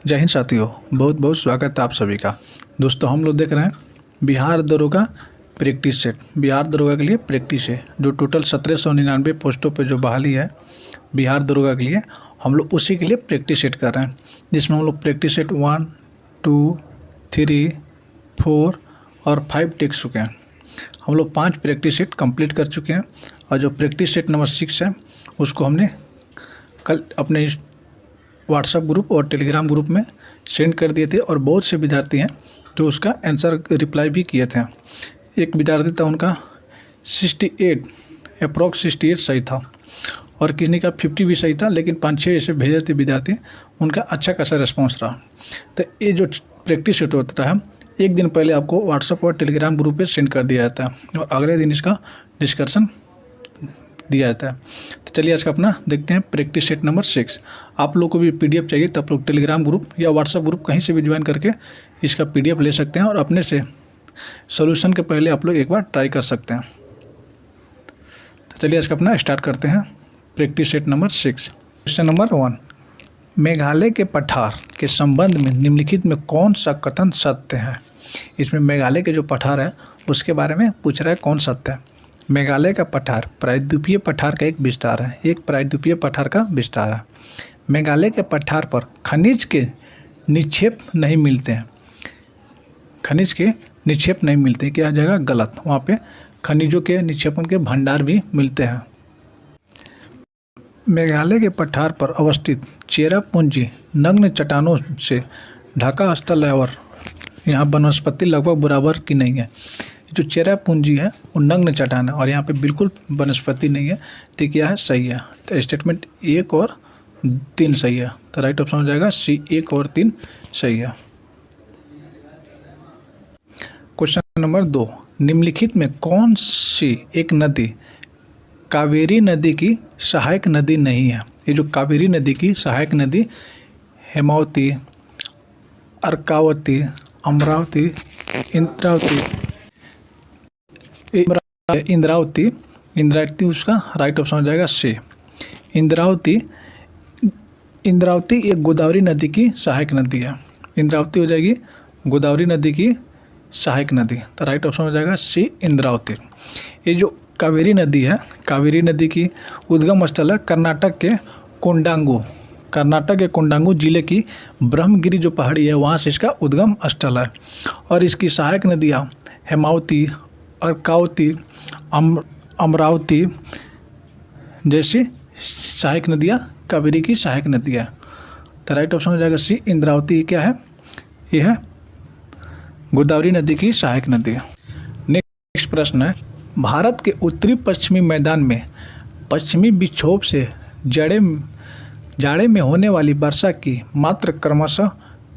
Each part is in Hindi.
जय हिंद साथियों, बहुत बहुत स्वागत है आप सभी का। दोस्तों हम लोग देख रहे हैं बिहार दरोगा प्रैक्टिस सेट। बिहार दरोगा के लिए प्रैक्टिस है जो टोटल 1799 पोस्टों पे जो बहाली है बिहार दरोगा के लिए, हम लोग उसी के लिए प्रैक्टिस सेट कर रहे हैं, जिसमें हम लोग प्रैक्टिस सेट 1, 2, 3, 4 और 5 टेक चुके हैं। हम लोग 5 प्रैक्टिस सेट कंप्लीट कर चुके हैं और जो प्रैक्टिस सेट नंबर 6 है उसको हमने कल अपने व्हाट्सएप ग्रुप और टेलीग्राम ग्रुप में सेंड कर दिए थे और बहुत से विद्यार्थी हैं जो उसका आंसर रिप्लाई भी किए थे। एक विद्यार्थी था, उनका 68 अप्रॉक्स 68 सही था और किसी का 50 भी सही था, लेकिन 5-6 ऐसे भेजे थे विद्यार्थी, उनका अच्छा खासा रिस्पॉन्स रहा। तो ये जो प्रैक्टिस सेट होता है एक दिन पहले आपको व्हाट्सएप और टेलीग्राम ग्रुप पे सेंड कर दिया जाता है और अगले दिन इसका डिस्कशन दिया जाता है। तो चलिए आज का अपना देखते हैं प्रैक्टिस सेट नंबर 6। आप लोग को भी पीडीएफ चाहिए तो आप लोग टेलीग्राम ग्रुप या व्हाट्सएप ग्रुप कहीं से भी ज्वाइन करके इसका पीडीएफ ले सकते हैं और अपने से सॉल्यूशन के पहले आप लोग एक बार ट्राई कर सकते हैं। तो चलिए आज का अपना स्टार्ट करते हैं practice set number 6। Question number 1, Meghalaya के पठार के संबंध में निम्नलिखित में कौन सा कथन सत्य है। इसमें मेघालय के जो पठार है उसके बारे में पूछ रहा है कौन सत्य है। मेघालय का पठार प्रायद्वीपीय पठार का एक विस्तार है, एक प्रायद्वीपीय पठार का विस्तार है। मेघालय के पठार पर खनिज के निक्षेप नहीं मिलते हैं, खनिज के निक्षेप नहीं मिलते, क्या जगह गलत, वहाँ पे खनिजों के निक्षेपण के भंडार भी मिलते हैं। मेघालय के पठार पर अवस्थित चेरापूंजी नग्न चट्टानों से ढका स्थल है और यहाँ वनस्पति लगभग बराबर की नहीं है। जो चेरापूंजी है वो नग्न चट्टान है और यहाँ पे बिल्कुल वनस्पति नहीं है, तो क्या है, सही है। तो स्टेटमेंट 1 और 3 सही है, तो राइट ऑप्शन हो जाएगा सी, 1 और 3 सही है। क्वेश्चन नंबर 2, निम्नलिखित में कौन सी एक नदी कावेरी नदी की सहायक नदी नहीं है। ये जो कावेरी नदी की सहायक नदी हेमावती, अर्कावती, अमरावती, इंद्रावती उसका राइट ऑप्शन हो जाएगा सी, इंद्रावती एक गोदावरी नदी की सहायक नदी है। इंद्रावती हो जाएगी गोदावरी नदी की सहायक नदी, तो राइट ऑप्शन हो जाएगा सी, इंद्रावती। ये जो कावेरी नदी है, कावेरी नदी की उद्गम स्थल है कर्नाटक के कोंडांगू जिले की ब्रह्मगिरी जो पहाड़ी है वहाँ से इसका उद्गम स्थल है और इसकी सहायक नदियाँ हेमावती, अर्कावती, अमरावती जैसी सहायक नदियाँ कावेरी की सहायक नदियाँ, तो राइट ऑप्शन हो जाएगा सी, इंद्रावती क्या है, ये है गोदावरी नदी की सहायक नदी है। नेक्स्ट प्रश्न है, भारत के उत्तरी पश्चिमी मैदान में पश्चिमी विक्षोभ से जाड़े में होने वाली वर्षा की मात्रा क्रमशः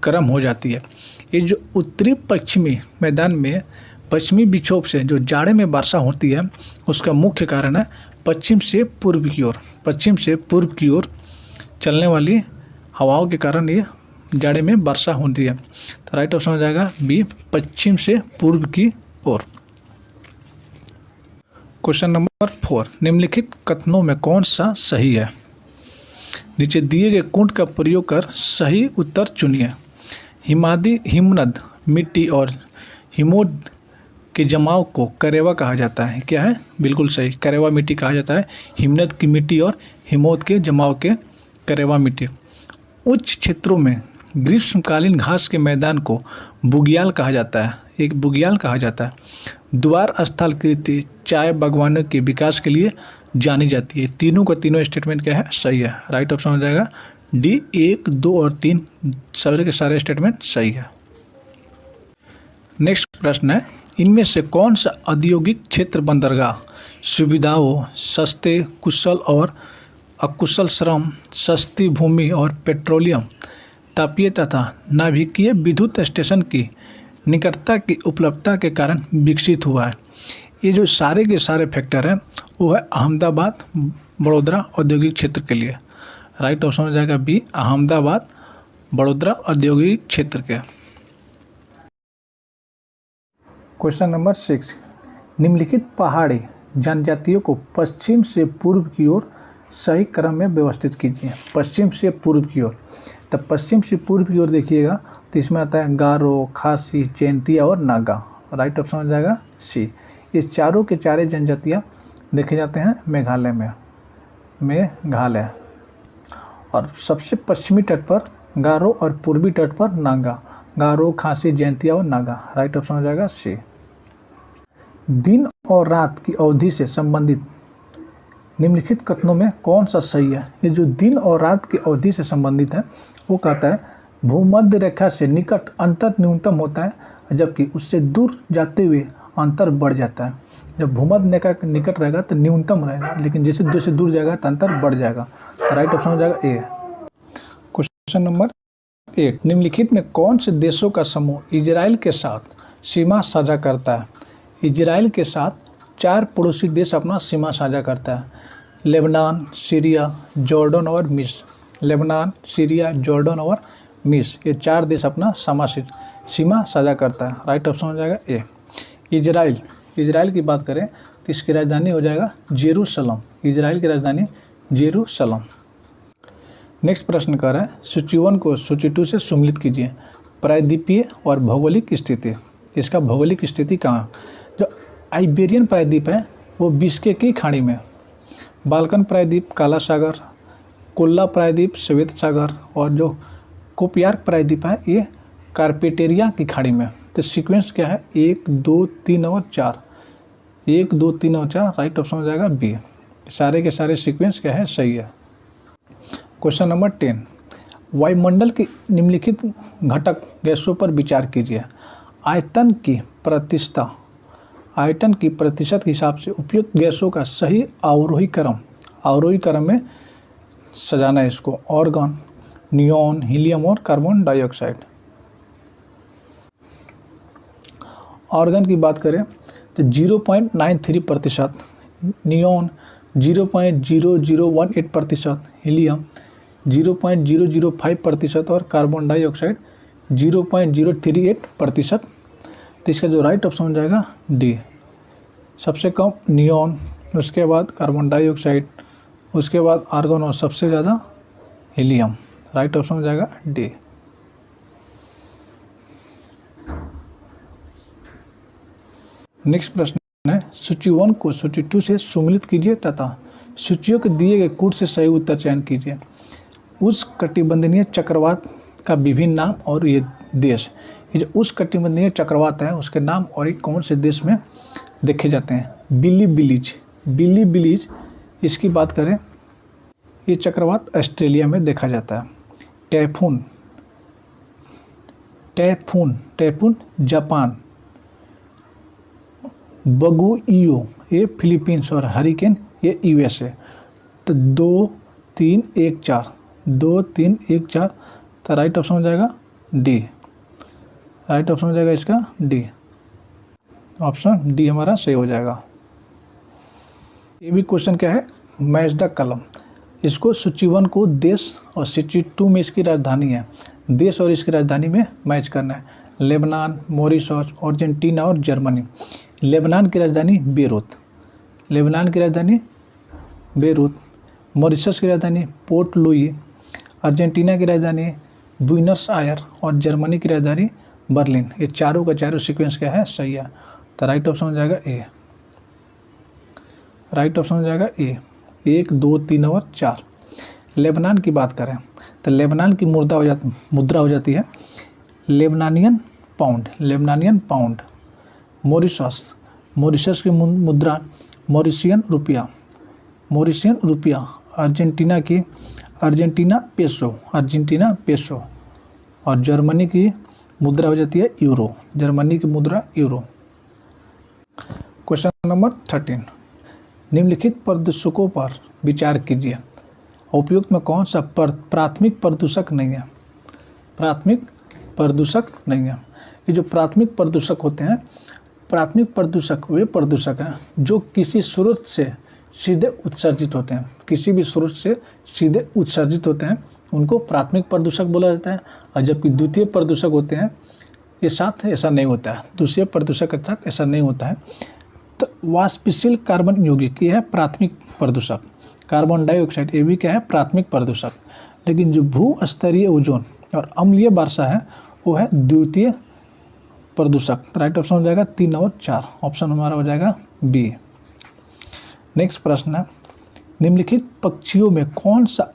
कम हो जाती है। ये जो उत्तरी पश्चिमी मैदान में पश्चिमी विक्षोभ से जो जाड़े में वर्षा होती है उसका मुख्य कारण है पश्चिम से पूर्व की ओर चलने वाली हवाओं के कारण ये जाड़े में वर्षा होती है, तो राइट ऑप्शन हो जाएगा बी, पश्चिम से पूर्व की ओर। क्वेश्चन नंबर 4, निम्नलिखित कथनों में कौन सा सही है। नीचे दिए गए कुंड का प्रयोग कर सही उत्तर चुनिए। हिमनद मिट्टी और हिमोद के जमाव को करेवा कहा जाता है, क्या है, बिल्कुल सही, करेवा मिट्टी कहा जाता है। हिमनद की मिट्टी और हिमोद के जमाव के करेवा मिट्टी। उच्च क्षेत्रों में ग्रीष्मकालीन घास के मैदान को बुग्याल कहा जाता है, एक बुग्याल कहा जाता है। द्वार स्थल कृति चाय बागवानों के विकास के लिए जानी जाती है। तीनों का तीनों स्टेटमेंट क्या है, सही है, राइट ऑप्शन हो जाएगा डी, 1, 2 और 3 सारे के सारे स्टेटमेंट सही है। नेक्स्ट प्रश्न है, इनमें से कौन सा औद्योगिक क्षेत्र बंदरगाह सुविधाओं, सस्ते कुशल और अकुशल श्रम, सस्ती भूमि और पेट्रोलियम, तापीय तथा नाभिकीय विद्युत स्टेशन की निकटता की उपलब्धता के कारण विकसित हुआ है। ये जो सारे के सारे फैक्टर हैं वो है अहमदाबाद बड़ोदरा औद्योगिक क्षेत्र के लिए, राइट ऑप्शन हो जाएगा बी, अहमदाबाद बड़ोदरा औद्योगिक क्षेत्र के। क्वेश्चन नंबर 6, निम्नलिखित पहाड़ी जनजातियों को पश्चिम से पूर्व की ओर सही क्रम में व्यवस्थित कीजिए। पश्चिम से पूर्व की ओर, तो पश्चिम से पूर्व की ओर देखिएगा तो इसमें आता है गारो, खासी, जैंतिया और नागा। राइट ऑप्शन हो जाएगा सी। ये चारों के चारे जनजातियाँ देखे जाते हैं मेघालय में, मेघालय। और सबसे पश्चिमी तट पर गारो और पूर्वी तट पर नागा। गारो, खासी, जैंतिया और नागा। राइट ऑप्शन हो जाएगा सी। दिन और रात की अवधि से संबंधित निम्नलिखित कथनों में कौन सा सही है? ये जो दिन और रात की अवधि से संबंधित है वो कहता है भूमध्य रेखा से निकट अंतर न्यूनतम होता है, जबकि उससे दूर जाते हुए अंतर बढ़ जाता है। जब भूमध्य रेखा के निकट रहेगा तो न्यूनतम रहेगा, लेकिन जैसे दूर जाएगा तो अंतर बढ़ जाएगा। तो राइट ऑप्शन हो जाएगा ए। क्वेश्चन नंबर 8, निम्नलिखित में कौन से देशों का समूह इजराइल के साथ सीमा साझा करता है? इजराइल के साथ 4 पड़ोसी देश अपना सीमा साझा करता है। लेबनान, सीरिया, जॉर्डन और मिस्र। लेबनान, सीरिया, जॉर्डन और मिस्र, ये 4 देश अपना सीमा साझा करता है। राइट ऑप्शन हो जाएगा ए। इजराइल की बात करें तो इसकी राजधानी हो जाएगा जेरूशलम। इजराइल की राजधानी जेरूशलम। नेक्स्ट प्रश्न कर रहा है सूची 1 को सूची 2 से सम्मिलित कीजिए। प्रायद्वीपीय और भौगोलिक स्थिति। इसका भौगोलिक स्थिति कहाँ? जो आइबेरियन प्रायद्वीप है वो बिस्के की खाड़ी में। बाल्कन प्रायद्वीप काला सागर, कोल्ला प्रायद्वीप श्वेत सागर, और जो कोपयार्क प्रायद्वीप है ये कार्पेटेरिया की खाड़ी में। तो सीक्वेंस क्या है? 1, 2, 3 और 4। 1, 2, 3 और 4। राइट ऑप्शन हो जाएगा बी। सारे के सारे सीक्वेंस क्या है? सही है। क्वेश्चन नंबर 10, वायुमंडल की निम्नलिखित घटक गैसों पर विचार कीजिए। आयतन की प्रतिशत के हिसाब से उपयुक्त गैसों का सही अवरोही क्रम में सजाना है इसको। ऑर्गन, नियॉन, हीलियम और कार्बन डाइऑक्साइड। ऑर्गन की बात करें तो 0.93%, नियॉन 0.0018%, हीलियम 0.005% और कार्बन डाइऑक्साइड 0.038%। तो इसका जो राइट ऑप्शन हो जाएगा डी। सबसे कम नियॉन, उसके बाद कार्बन डाइऑक्साइड, उसके बाद आर्गन और सबसे ज़्यादा हीलियम। राइट ऑप्शन हो जाएगा डी। नेक्स्ट प्रश्न है सूची 1 को सूची 2 से सम्मिलित कीजिए तथा सूचियों के दिए गए कूट से सही उत्तर चयन कीजिए। उष्णकटिबंधीय चक्रवात का विभिन्न नाम और ये देश। ये जो उष्णकटिबंधीय चक्रवात है उसके नाम और ये कौन से देश में देखे जाते हैं? बिली बिलीज, इसकी बात करें ये चक्रवात ऑस्ट्रेलिया में देखा जाता है। टैफून जापान, बगुइयो ये फिलीपींस और हरिकेन ये यूएसए। तो 2, 3, 1, 4, 2, 3, 1, 4। तो राइट ऑप्शन हो जाएगा डी। राइट ऑप्शन हो जाएगा इसका डी। ऑप्शन डी हमारा सही हो जाएगा। ये भी क्वेश्चन क्या है? मैच द कलम। इसको सूची 1 को देश और सूची 2 में इसकी राजधानी है। देश और इसकी राजधानी में मैच करना है। लेबनान, मॉरिशस, अर्जेंटीना और जर्मनी। लेबनान की राजधानी बेरूत, मॉरिशस की राजधानी पोर्ट लुई, अर्जेंटीना की राजधानी ब्यूनस आयर और जर्मनी की राजधानी बर्लिन। ये चारों का चारों सीक्वेंस क्या है? सही है। तो राइट ऑप्शन हो जाएगा ए। राइट ऑप्शन हो जाएगा ए। 1, 2, 3 और 4। लेबनान की बात करें तो लेबनान की मुद्रा हो जाती है लेबनानियन पाउंड। मॉरिशस की मुद्रा मॉरिशियन रुपया। अर्जेंटीना पेसो और जर्मनी की मुद्रा हो जाती है यूरो। क्वेश्चन नंबर 13, निम्नलिखित प्रदूषकों पर विचार कीजिए। उपयुक्त में कौन सा प्राथमिक प्रदूषक नहीं है? ये जो प्राथमिक प्रदूषक होते हैं, प्राथमिक प्रदूषक वे प्रदूषक हैं जो किसी स्रोत से सीधे उत्सर्जित होते हैं। किसी भी स्रोत से सीधे उत्सर्जित होते हैं उनको प्राथमिक प्रदूषक बोला जाता है। और जबकि द्वितीय प्रदूषक होते हैं ये साथ ऐसा नहीं होता है। दूसरे प्रदूषक के साथ ऐसा नहीं होता है। तो वाष्पशील कार्बन यौगिक ये है प्राथमिक प्रदूषक। कार्बन डाइऑक्साइड ये भी क्या है? प्राथमिक प्रदूषक। लेकिन जो भू स्तरीय ओजोन और अम्लीय वर्षा है वो है द्वितीय प्रदूषक। राइट ऑप्शन हो जाएगा 3 और 4, ऑप्शन हमारा हो जाएगा बी। नेक्स्ट प्रश्न है, निम्नलिखित पक्षियों में कौन सा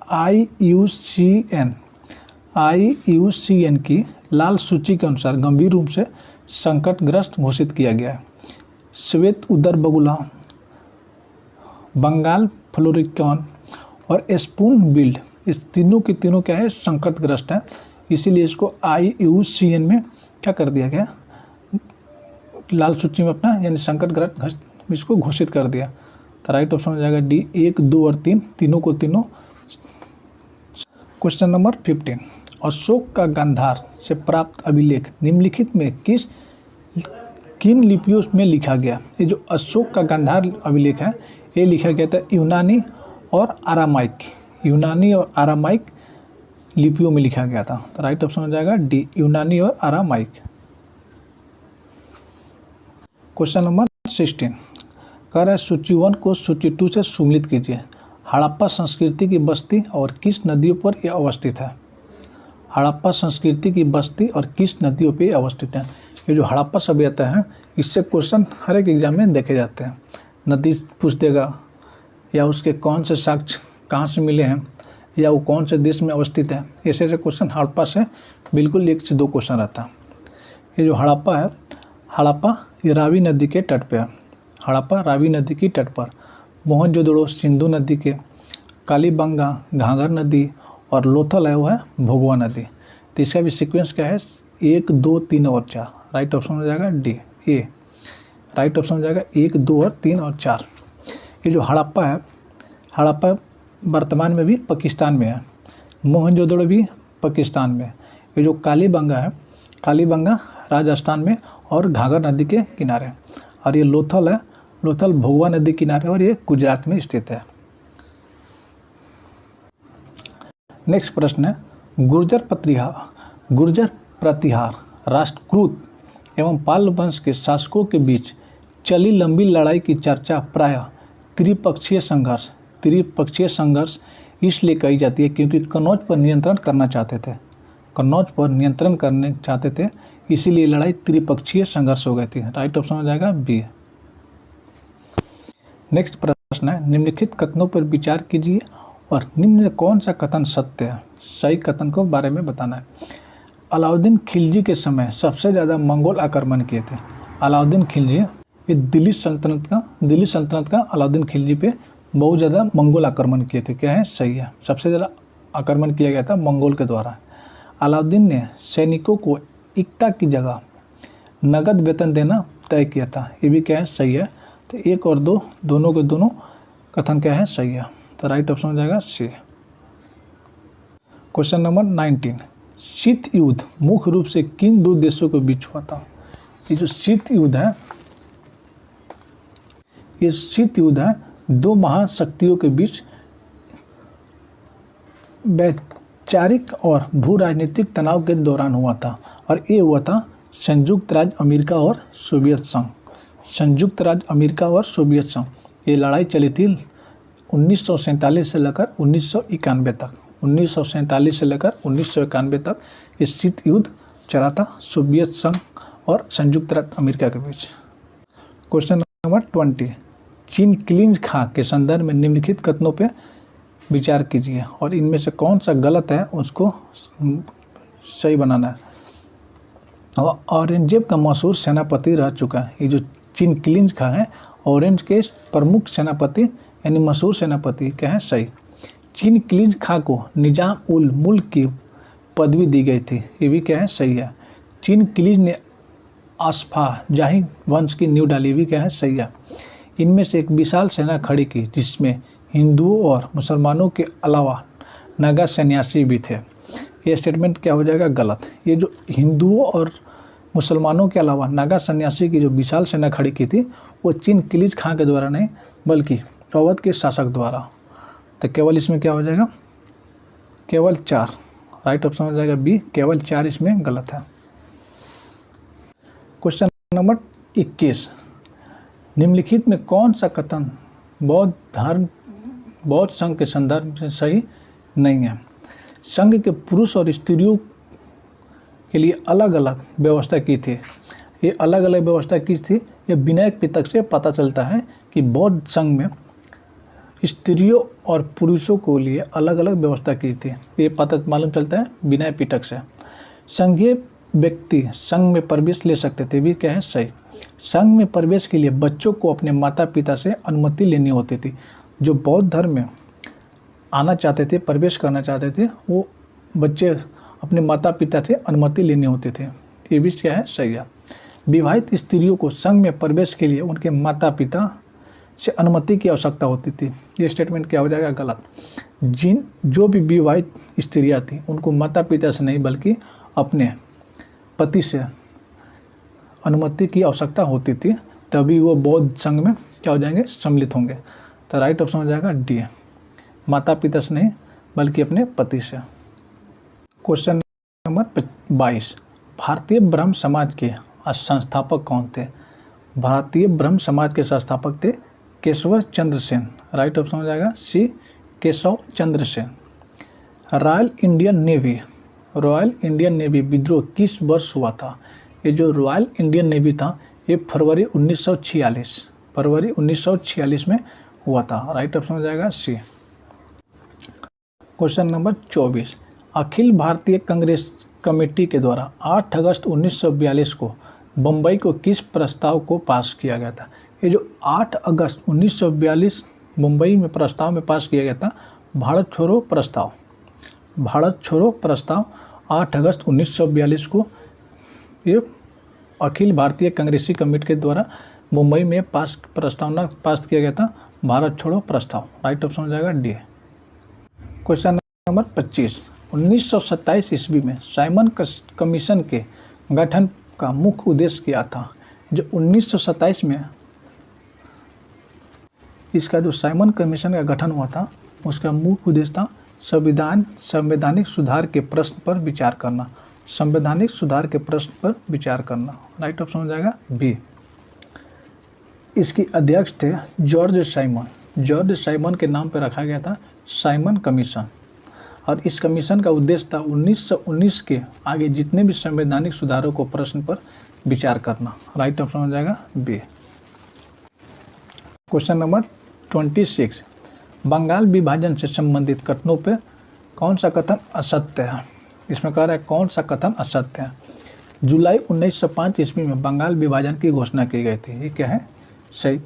IUCN की लाल सूची के अनुसार गंभीर रूप से संकटग्रस्त घोषित किया गया है? श्वेत उदर बगुला, बंगाल फ्लोरिकॉन और स्पून बिल्ड, इस तीनों के तीनों क्या है, संकटग्रस्त है, इसीलिए इसको IUCN में क्या कर दिया गया, लाल सूची में अपना यानी संकटग्रस्त इसको घोषित कर दिया। तो राइट ऑप्शन हो जाएगा डी, 1, 2 और 3, तीनों को तीनों। क्वेश्चन नंबर 15, अशोक का गांधार से प्राप्त अभिलेख निम्नलिखित में किन लिपियों में लिखा गया? ये जो अशोक का गांधार अभिलेख है ये लिखा गया था यूनानी और आरामाइक लिपियों में लिखा गया था। तो राइट ऑप्शन हो जाएगा डी, यूनानी और आरामाइक। क्वेश्चन नंबर 16, कह रहा है सूची 1 को सूची 2 से सुमिलित कीजिए। हड़प्पा संस्कृति की बस्ती और किस नदियों पर यह अवस्थित है? हड़प्पा संस्कृति की बस्ती और किस नदियों पर अवस्थित है? ये जो हड़प्पा सभ्यता है इससे क्वेश्चन हर एक एग्जाम में देखे जाते हैं। नदी पूछ देगा, या उसके कौन से साक्ष्य कहाँ से मिले हैं, या वो कौन से देश में अवस्थित है, ऐसे ऐसे क्वेश्चन हड़प्पा से बिल्कुल 1 से 2 क्वेश्चन रहता है। ये जो हड़प्पा है, हड़प्पा ये रावी नदी के तट पे है। हड़प्पा रावी नदी की तट पर, मोहनजोदड़ो सिंधु नदी के, कालीबंगा घाघर नदी और लोथल है वो है भोगवा नदी। तो इसका भी सीक्वेंस क्या है, 1, 2, 3 और 4। राइट ऑप्शन हो जाएगा डी, ए। राइट ऑप्शन हो जाएगा 1, 2 और 3 और 4। ये जो हड़प्पा है, हड़प्पा वर्तमान में भी पाकिस्तान में है, मोहनजोदड़ो भी पाकिस्तान में। ये जो कालीबंगा है, कालीबंगा राजस्थान में और घाघर नदी के किनारे, और ये लोथल है, लोथल भोगवा नदी किनारे और ये गुजरात में स्थित है। नेक्स्ट प्रश्न है, गुर्जर प्रतिहार राष्ट्रकूट एवं पाल वंश के शासकों के बीच चली लंबी लड़ाई की चर्चा प्रायः त्रिपक्षीय संघर्ष इसलिए कही जाती है क्योंकि कन्नौज पर नियंत्रण करना चाहते थे, इसीलिए लड़ाई त्रिपक्षीय संघर्ष हो गई थी। राइट ऑप्शन हो जाएगा बी। नेक्स्ट प्रश्न है, निम्नलिखित कथनों पर विचार कीजिए और निम्न में कौन सा कथन सत्य है? सही कथन को बारे में बताना है। अलाउद्दीन खिलजी के समय सबसे ज़्यादा मंगोल आक्रमण किए थे। अलाउद्दीन खिलजी ये दिल्ली सल्तनत का अलाउद्दीन खिलजी पे बहुत ज़्यादा मंगोल आक्रमण किए थे। क्या है? सही है, सबसे ज़्यादा आक्रमण किया गया था मंगोल के द्वारा। अलाउद्दीन ने सैनिकों को इक्ता की जगह नगद वेतन देना तय किया था। ये भी क्या है? सही है। तो 1 और 2 दोनों के दोनों कथन क्या है? सही है। तो राइट ऑप्शन हो जाएगा सी। क्वेश्चन नंबर 19, शीत युद्ध मुख्य रूप से किन 2 देशों के बीच हुआ था? ये जो शीत युद्ध है, ये शीत युद्ध है 2 महाशक्तियों के बीच वैचारिक और भू राजनीतिक तनाव के दौरान हुआ था, और ये हुआ था संयुक्त राज्य अमेरिका और सोवियत संघ। संयुक्त राज्य अमेरिका और सोवियत संघ, ये लड़ाई चली थी 1947 से लेकर 1991 तक। 1947 से लेकर 1991 तक ये शीत युद्ध चला था सोवियत संघ और संयुक्त राज्य अमेरिका के बीच। क्वेश्चन नंबर 20, चीन क्लिंज खां के संदर्भ में निम्नलिखित कथनों पे विचार कीजिए और इनमें से कौन सा गलत है उसको सही बनाना है। औरंगजेब का मशहूर सेनापति रह चुका है। ये जो चीन क्लिंज खां है औरंगजेब के प्रमुख सेनापति यानी मशहूर सेनापति क्या है? सही। चीन क्लिंज खां को निजाम उल मुल्क की पदवी दी गई थी। ये भी क्या है? सही है। चीन क्लिंज ने आसफा जाही वंश की नींव डाली, भी क्या है? सही है। इनमें से एक विशाल सेना खड़ी की जिसमें हिंदुओं और मुसलमानों के अलावा नागा सन्यासी भी थे। ये स्टेटमेंट क्या हो जाएगा? गलत। ये जो हिंदुओं और मुसलमानों के अलावा नागा सन्यासी की जो विशाल सेना खड़ी की थी वो चीन क्लिंज खां के द्वारा नहीं बल्कि अवध के शासक द्वारा। तो केवल इसमें क्या हो जाएगा? केवल 4। राइट ऑप्शन हो जाएगा बी, केवल 4 इसमें गलत है। क्वेश्चन नंबर 21, निम्नलिखित में कौन सा कथन बौद्ध संघ के संदर्भ से सही नहीं है? संघ के पुरुष और स्त्रियों के लिए अलग अलग व्यवस्था की थी। ये अलग अलग व्यवस्था की थी। ये विनय पिटक से पता चलता है कि बौद्ध संघ में स्त्रियों और पुरुषों को लिए अलग अलग व्यवस्था की थी। ये पता मालूम चलता है विनय पिटक से। संघीय व्यक्ति संघ में प्रवेश ले सकते थे, भी क्या है सही। संघ में प्रवेश के लिए बच्चों को अपने माता पिता से अनुमति लेनी होती थी। जो बौद्ध धर्म में आना चाहते थे, प्रवेश करना चाहते थे, वो बच्चे अपने माता पिता से अनुमति लेनी होती थे। ये भी क्या है सही है। विवाहित स्त्रियों को संघ में प्रवेश के लिए उनके माता पिता से अनुमति की आवश्यकता होती थी। ये स्टेटमेंट क्या हो जाएगा गलत। जो भी विवाहित स्त्रियाँ थीं उनको माता पिता से नहीं बल्कि अपने पति से अनुमति की आवश्यकता होती थी, तभी वो बौद्ध संघ में क्या हो जाएंगे, सम्मिलित होंगे। तो राइट ऑप्शन हो जाएगा डी, माता पिता से नहीं बल्कि अपने पति से। क्वेश्चन नंबर 22, भारतीय ब्रह्म समाज के संस्थापक कौन थे? भारतीय ब्रह्म समाज के संस्थापक थे केशव चंद्र सेन। राइट ऑप्शन हो जाएगा सी, Keshav Chandra Sen. Royal Indian navy विद्रोह किस वर्ष हुआ था? ये जो रॉयल इंडियन नेवी था ये फरवरी 1946 में हुआ था। राइट ऑप्शन हो जाएगा सी। Question number 24, Akhil Bharatiya Congress committee के द्वारा 8 अगस्त 1942 को बम्बई को किस प्रस्ताव को पास किया गया था? ये जो 8 अगस्त 1942 मुंबई में प्रस्ताव में पास किया गया था, भारत छोड़ो प्रस्ताव 8 अगस्त 1942 को ये अखिल भारतीय कांग्रेसी कमेटी के द्वारा मुंबई में प्रस्तावना पास किया गया था, भारत छोड़ो प्रस्ताव। राइट ऑप्शन हो जाएगा डी। क्वेश्चन नंबर 25, 1927 ईस्वी में साइमन कमीशन के गठन का मुख्य उद्देश्य क्या था? जो 1927 में इसका जो साइमन कमीशन का गठन हुआ था उसका मुख्य उद्देश्य था संवैधानिक सुधार के प्रश्न पर विचार करना। राइट ऑप्शन हो जाएगा बी। इसकी अध्यक्ष थे जॉर्ज साइमन के नाम पर रखा गया था साइमन कमीशन, और इस कमीशन का उद्देश्य था 1919 के आगे जितने भी संवैधानिक सुधारों को प्रश्न पर विचार करना। राइट ऑप्शन हो जाएगा बी। क्वेश्चन नंबर 26, बंगाल विभाजन से संबंधित कथनों पर कौन सा कथन असत्य है? इसमें कह रहा है कौन सा कथन असत्य है। जुलाई 1905 ईस्वी में बंगाल विभाजन की घोषणा की गई थी, ये क्या है सही।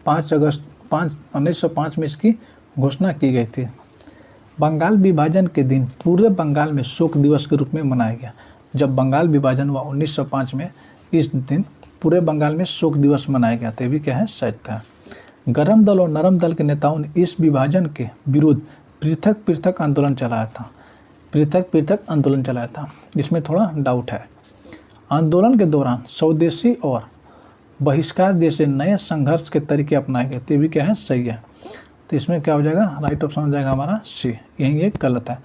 5 अगस्त 1905 में इसकी घोषणा की गई थी। बंगाल विभाजन के दिन पूरे बंगाल में शोक दिवस के रूप में मनाया गया। जब बंगाल विभाजन हुआ 1905 में, इस दिन पूरे बंगाल में शोक दिवस मनाया गया था, ये भी क्या है सत्य है। गरम दल और नरम दल के नेताओं ने इस विभाजन के विरुद्ध पृथक पृथक आंदोलन चलाया था। इसमें थोड़ा डाउट है। आंदोलन के दौरान स्वदेशी और बहिष्कार जैसे नए संघर्ष के तरीके अपनाए गए, तो ये भी क्या है सही है। तो इसमें क्या हो जाएगा, राइट ऑप्शन हो जाएगा हमारा सी, यही एक गलत है।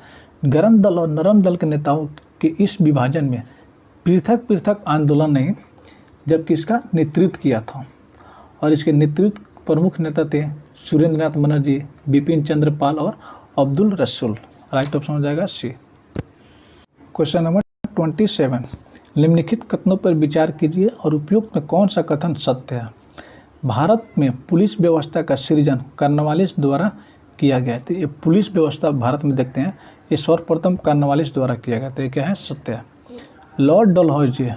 गरम दल और नरम दल के नेताओं के इस विभाजन में पृथक पृथक आंदोलन नहीं, जबकि इसका नेतृत्व किया था, और इसके नेतृत्व प्रमुख नेता थे सुरेंद्रनाथ बनर्जी, बिपिन चंद्र पाल और अब्दुल रसूल। राइट ऑप्शन हो जाएगा सी। क्वेश्चन नंबर 27, निम्नलिखित कथनों पर विचार कीजिए और उपयुक्त में कौन सा कथन सत्य है। भारत में पुलिस व्यवस्था का सृजन कार्नवालिस द्वारा किया गया था। ये पुलिस व्यवस्था भारत में देखते हैं, ये सर्वप्रथम कार्नवालिस द्वारा किया गया था, ये क्या है सत्य है। लॉर्ड डलहौजी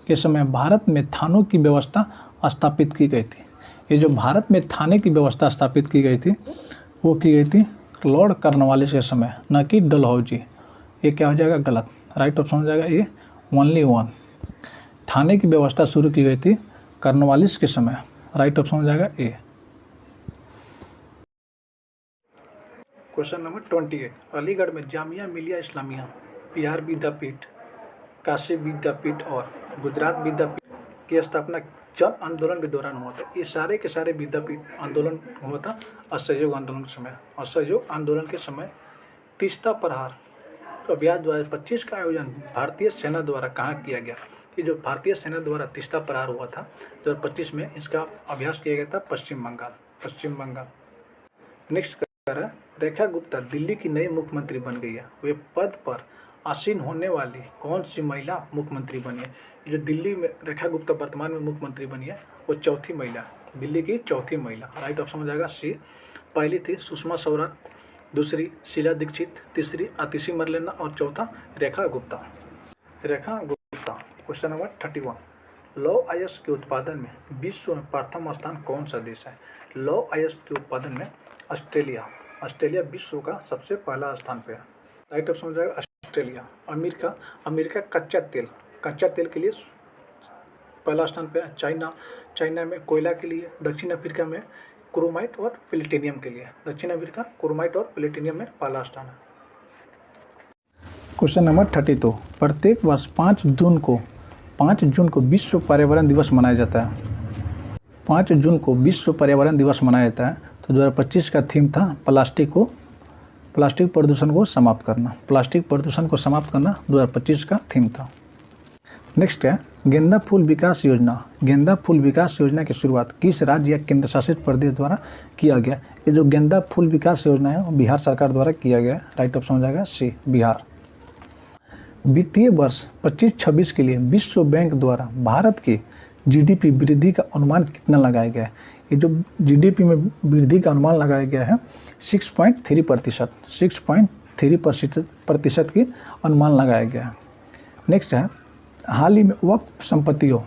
के समय भारत में थानों की व्यवस्था स्थापित की गई थी। ये जो भारत में थाने की व्यवस्था स्थापित की गई थी वो की गई थी लॉर्ड कार्नवालिस के समय, न कि डलहौजी। ये क्या हो जाएगा गलत। राइट ऑप्शन हो जाएगा ये ओनली वन। थाने की व्यवस्था शुरू की गई थी कार्नवालिस के समय। राइट ऑप्शन हो जाएगा ए। क्वेश्चन नंबर 28, अलीगढ़ में जामिया मिलिया इस्लामिया, बिहार विद्यापीठ, काशी विद्यापीठ और गुजरात विद्यापीठ की स्थापना जन आंदोलन के दौरान हुआ था। ये सारे के सारे विद्यापीठ आंदोलन हुआ था असहयोग आंदोलन के समय। असहयोग आंदोलन के समय तीस्ता प्रहार अभियान 2025 का आयोजन भारतीय सेना द्वारा कहाँ किया गया? ये जो भारतीय सेना द्वारा तीस्ता प्रहार हुआ था 2025 में, इसका अभ्यास किया गया था पश्चिम बंगाल। नेक्स्ट कर रेखा गुप्ता दिल्ली की नई मुख्यमंत्री बन गई है। वे पद पर आसीन होने वाली कौन सी महिला मुख्यमंत्री बनी है? ये जो दिल्ली में रेखा गुप्ता वर्तमान में मुख्यमंत्री बनी है वो चौथी महिला, दिल्ली की चौथी महिला। राइट ऑप्शन हो जाएगा सी। पहली थी सुषमा स्वराज, दूसरी शीला दीक्षित, तीसरी आतिशी मरलेना और चौथा रेखा गुप्ता। रेखा गुप्ता। क्वेश्चन नंबर 31, लौह अयस्क के उत्पादन में विश्व में प्रथम स्थान कौन सा देश है? लौह अयस्क के उत्पादन में ऑस्ट्रेलिया विश्व का सबसे पहला स्थान पे है। राइट ऑप्शन हो जाएगा ऑस्ट्रेलिया। अमेरिका कच्चा तेल के लिए पहला स्थान पे है। चाइना में कोयला के लिए। दक्षिण अफ्रीका में क्रोमाइट और प्लेटिनियम के लिए। दक्षिण अफ्रीका क्रोमाइट और प्लेटिनियम में पहला स्थान है। क्वेश्चन नंबर 32, प्रत्येक वर्ष 5 जून को विश्व पर्यावरण दिवस मनाया जाता है। 5 जून को विश्व पर्यावरण दिवस मनाया जाता है। तो 2025 का थीम था प्लास्टिक प्रदूषण को समाप्त करना। प्लास्टिक प्रदूषण को समाप्त करना 2025 का थीम था। नेक्स्ट है गेंदा फूल विकास योजना। गेंदा फूल विकास योजना की शुरुआत किस राज्य या केंद्र शासित प्रदेश द्वारा किया गया? ये जो गेंदा फूल विकास योजना है वो बिहार सरकार द्वारा किया गया है। राइट ऑप्शन हो जाएगा सी, बिहार। वित्तीय वर्ष 25-26 के लिए विश्व बैंक द्वारा भारत की जीडीपी वृद्धि का अनुमान कितना लगाया गया है? ये जो जीडीपी में वृद्धि का अनुमान लगाया गया है 6.3%। 6.3% की अनुमान लगाया गया है। नेक्स्ट है हाल ही में वक्फ संपत्तियों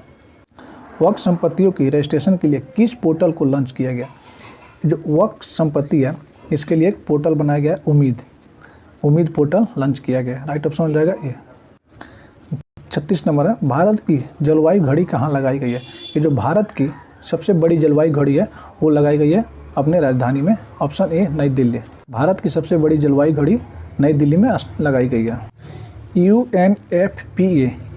की रजिस्ट्रेशन के लिए किस पोर्टल को लॉन्च किया गया? जो वक्फ संपत्ति है इसके लिए एक पोर्टल बनाया गया है, उम्मीद पोर्टल लॉन्च किया गया है। राइट ऑप्शन हो जाएगा ए। 36 नंबर है भारत की जलवायु घड़ी कहाँ लगाई गई है? ये जो भारत की सबसे बड़ी जलवायु घड़ी है वो लगाई गई है अपने राजधानी में। ऑप्शन ए नई दिल्ली। भारत की सबसे बड़ी जलवायु घड़ी नई दिल्ली में लगाई गई है।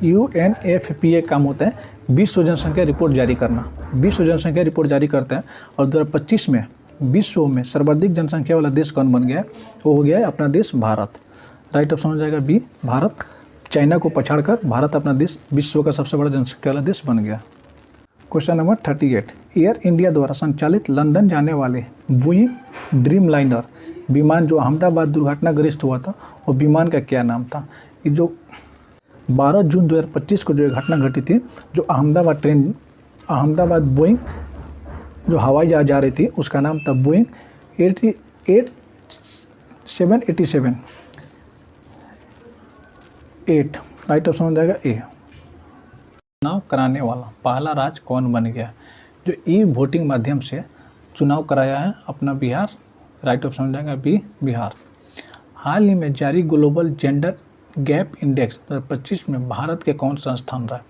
यूएनएफपीए काम होता है विश्व जनसंख्या रिपोर्ट जारी करना। विश्व जनसंख्या रिपोर्ट जारी करते हैं और 2025 में विश्व में सर्वाधिक जनसंख्या वाला देश कौन बन गया है? वो हो गया है अपना देश भारत। राइट ऑप्शन हो जाएगा बी, भारत। चाइना को पछाड़कर भारत अपना देश विश्व का सबसे बड़ा जनसंख्या वाला देश बन गया। क्वेश्चन नंबर 38, एयर इंडिया द्वारा संचालित लंदन जाने वाले बोइंग ड्रीमलाइनर विमान जो अहमदाबाद दुर्घटनाग्रस्त हुआ था वो विमान का क्या नाम था? ये जो 12 जून 2025 को जो घटना घटी थी, जो अहमदाबाद बोइंग जो हवाई जहाज जा रही थी उसका नाम था बोइंग 787-8। राइट ऑप्शन हो जाएगा ए। चुनाव कराने वाला पहला राज्य कौन बन गया जो ई वोटिंग माध्यम से चुनाव कराया है? अपना बिहार। राइट ऑप्शन हो जाएगा बी, बिहार। हाल ही में जारी ग्लोबल जेंडर गैप इंडेक्स 2025 में भारत के कौन सा स्थान रहा?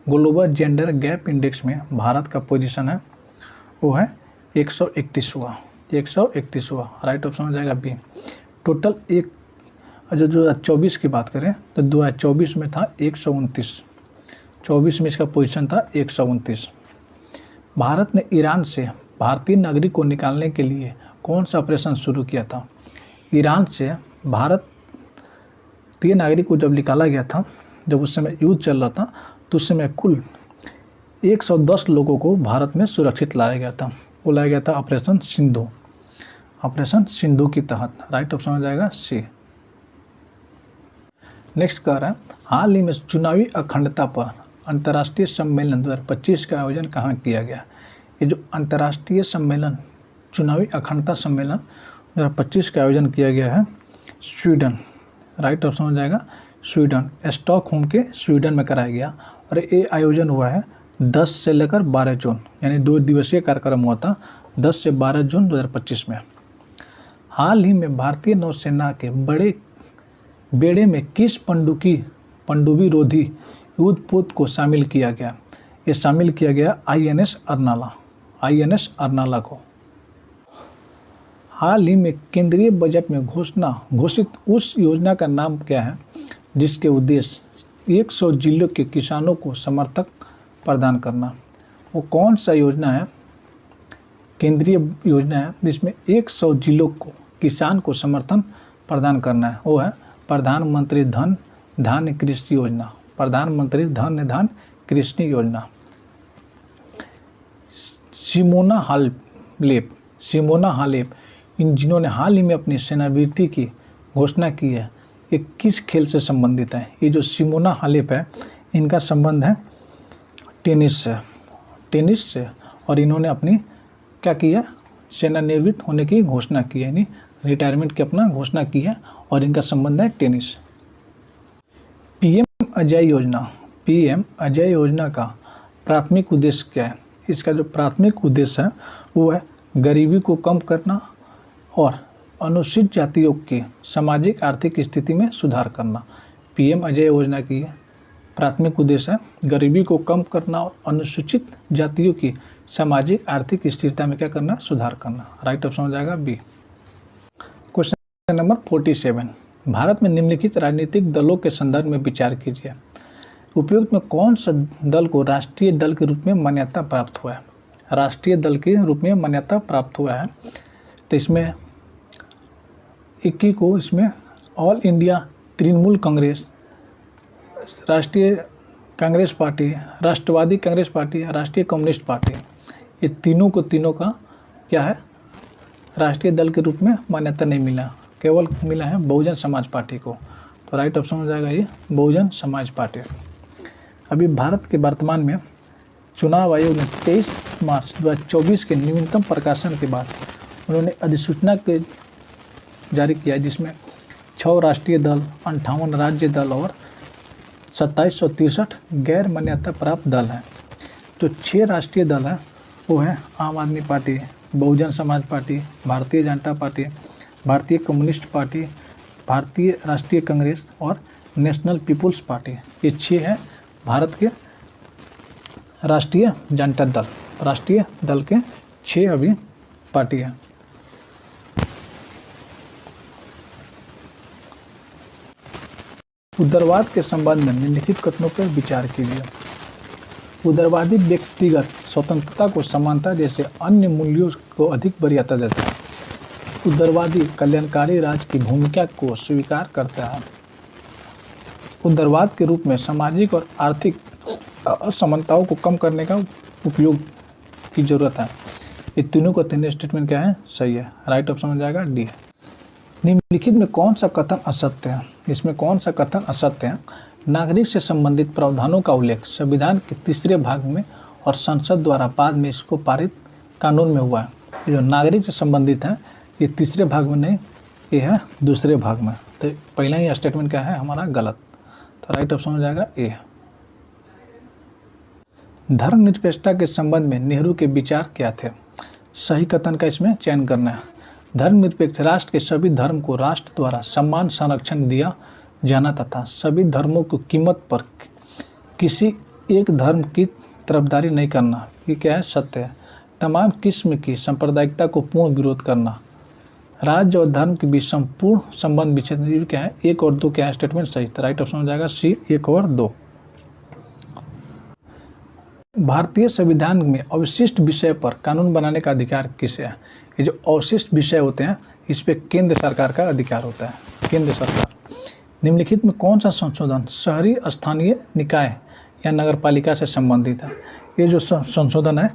ग्लोबल जेंडर गैप इंडेक्स में भारत का पोजीशन है वो है 131वां। राइट ऑप्शन हो जाएगा बी। टोटल एक जो 2024 की बात करें तो 2024 में था 129। 24 में इसका पोजीशन था 129। भारत ने ईरान से भारतीय नागरिक को निकालने के लिए कौन सा ऑपरेशन शुरू किया था? ईरान से भारतीय नागरिक को जब निकाला गया था, जब उस समय युद्ध चल रहा था, तो उस समय कुल 110 लोगों को भारत में सुरक्षित लाया गया था। वो लाया गया था ऑपरेशन सिंधु के तहत। राइट ऑप्शन हो जाएगा सी। नेक्स्ट कह रहा है हाल ही में चुनावी अखंडता पर अंतर्राष्ट्रीय सम्मेलन 2025 का आयोजन कहाँ किया गया? ये जो अंतर्राष्ट्रीय सम्मेलन चुनावी अखंडता सम्मेलन 2025 का आयोजन किया गया है स्वीडन। राइट ऑप्शन हो जाएगा स्वीडन। स्टॉकहोम के स्वीडन में कराया गया और ये आयोजन हुआ है 10 से लेकर 12 जून, यानी 2 दिवसीय कार्यक्रम हुआ था 10 से 12 जून 2025 में। हाल ही में भारतीय नौसेना के बेड़े में किस पनडुब्बी रोधी युद्धपोत को शामिल किया गया? ये शामिल किया गया आईएनएस अर्नाला को। हाल ही में केंद्रीय बजट में घोषित उस योजना का नाम क्या है जिसके उद्देश्य 100 जिलों के किसानों को समर्थन प्रदान करना? वो कौन सा योजना है? केंद्रीय योजना है जिसमें 100 जिलों को किसान को समर्थन प्रदान करना है। वो है प्रधानमंत्री धन धान्य कृषि योजना। प्रधानमंत्री धन धान्य कृषि योजना। सिमोना हालेप जिन्होंने हाल ही में अपनी सेवानिवृत्ति की घोषणा की है, ये किस खेल से संबंधित है? ये जो सिमोना हालेप है, इनका संबंध है टेनिस से और इन्होंने अपनी क्या की है, सेवानिवृत्त होने की घोषणा की है, यानी रिटायरमेंट की अपना घोषणा की है और इनका संबंध है टेनिस। पीएम अजय योजना का प्राथमिक उद्देश्य क्या है? इसका जो प्राथमिक उद्देश्य है वो है गरीबी को कम करना और अनुसूचित जातियों की सामाजिक आर्थिक स्थिति में सुधार करना। पीएम अजय योजना की प्राथमिक उद्देश्य है गरीबी को कम करना और अनुसूचित जातियों की सामाजिक आर्थिक स्थिरता में क्या करना, सुधार करना। राइट ऑप्शन हो जाएगा बी। क्वेश्चन नंबर 47, भारत में निम्नलिखित राजनीतिक दलों के संदर्भ में विचार कीजिए। उपयुक्त में कौन सा दल को राष्ट्रीय दल के रूप में मान्यता प्राप्त हुआ है? राष्ट्रीय दल के रूप में मान्यता प्राप्त हुआ है तो इसमें 21 को इसमें ऑल इंडिया तृणमूल कांग्रेस, राष्ट्रीय कांग्रेस पार्टी, राष्ट्रवादी कांग्रेस पार्टी, राष्ट्रीय कम्युनिस्ट पार्टी, ये तीनों का क्या है, राष्ट्रीय दल के रूप में मान्यता नहीं मिला, केवल मिला है बहुजन समाज पार्टी को। तो राइट ऑप्शन हो जाएगा ये बहुजन समाज पार्टी। अभी भारत के वर्तमान में चुनाव आयोग ने 23 मार्च 2024 के न्यूनतम प्रकाशन के बाद उन्होंने अधिसूचना के जारी किया, जिसमें 6 राष्ट्रीय दल, 58 राज्य दल और 2763 गैर मान्यता प्राप्त दल हैं। जो 6 राष्ट्रीय दल हैं वो हैं आम आदमी party, Bahujan Samaj party, Bharatiya Janata party, भारतीय कम्युनिस्ट पार्टी, भारतीय राष्ट्रीय कांग्रेस और नेशनल पीपुल्स पार्टी। ये 6 हैं भारत के राष्ट्रीय जनता दल। राष्ट्रीय दल के 6 अभी पार्टी हैं। उदारवाद के संबंध में निम्नलिखित कथनों पर विचार कीजिए। उदारवादी व्यक्तिगत स्वतंत्रता को समानता जैसे अन्य मूल्यों को अधिक वरीयता देता है। उदारवादी कल्याणकारी राज्य की भूमिका को स्वीकार करता है। उदारवाद के रूप में सामाजिक और आर्थिक असमानताओं को कम करने का उपयोग की जरूरत है। ये तीनों का तीनों स्टेटमेंट क्या है, सही है। राइट ऑप्शन हो जाएगा डी। निम्नलिखित में कौन सा कथन असत्य है? इसमें कौन सा कथन असत्य है? नागरिक से संबंधित प्रावधानों का उल्लेख संविधान के 3 भाग में और संसद द्वारा बाद में इसको पारित कानून में हुआ है। ये जो नागरिक से संबंधित है ये 3 भाग में नहीं, ये है 2 भाग में। तो पहला ही स्टेटमेंट क्या है हमारा, गलत। तो राइट ऑप्शन हो जाएगा ए। धर्मनिरपेक्षता के संबंध में नेहरू के विचार क्या थे? सही कथन का इसमें चयन करना है। धर्मनिरपेक्ष राष्ट्र के सभी धर्म को राष्ट्र द्वारा समान संरक्षण दिया जाना तथा सभी धर्मों को कीमत पर किसी एक धर्म की तरफदारी नहीं करना, ये क्या है, सत्य है। तमाम किस्म की सांप्रदायिकता को पूर्ण विरोध करना। राज्य और धर्म के बीच संपूर्ण संबंध विच्छेद क्या है, 1 और 2 क्या है स्टेटमेंट सही। तो राइट ऑप्शन हो जाएगा सी, 1 और 2। भारतीय संविधान में अवशिष्ट विषय पर कानून बनाने का अधिकार किसे है? ये जो अवशिष्ट विषय होते हैं इस पे केंद्र सरकार का अधिकार होता है, केंद्र सरकार। निम्नलिखित में कौन सा संशोधन शहरी स्थानीय निकाय या नगरपालिका से संबंधित है? ये जो संशोधन है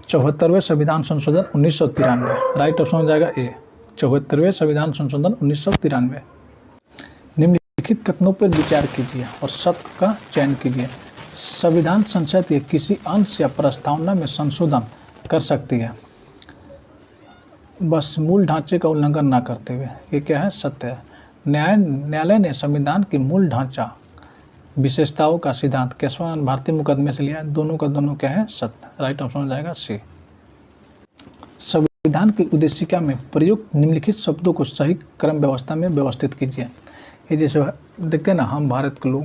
74वें संविधान संशोधन 1993। राइट ऑप्शन हो जाएगा ए, 74वें संविधान संशोधन 1993। निम्नलिखित कथनों पर विचार कीजिए और सत्य का चयन कीजिए। संविधान संसद के किसी अंश या प्रस्तावना में संशोधन कर सकती है, बस मूल ढांचे का उल्लंघन ना करते हुए, ये क्या है, सत्य है। न्यायालय ने संविधान के मूल ढांचा विशेषताओं का सिद्धांत केशवानंद भारती मुकदमे से लिया है, दोनों का दोनों क्या है, सत्य। राइट ऑप्शन हो जाएगा सी। संविधान की उद्देशिका में प्रयुक्त निम्नलिखित शब्दों को सही क्रम व्यवस्था में व्यवस्थित कीजिए। ये जैसे देखते हैं ना, हम भारत के लोग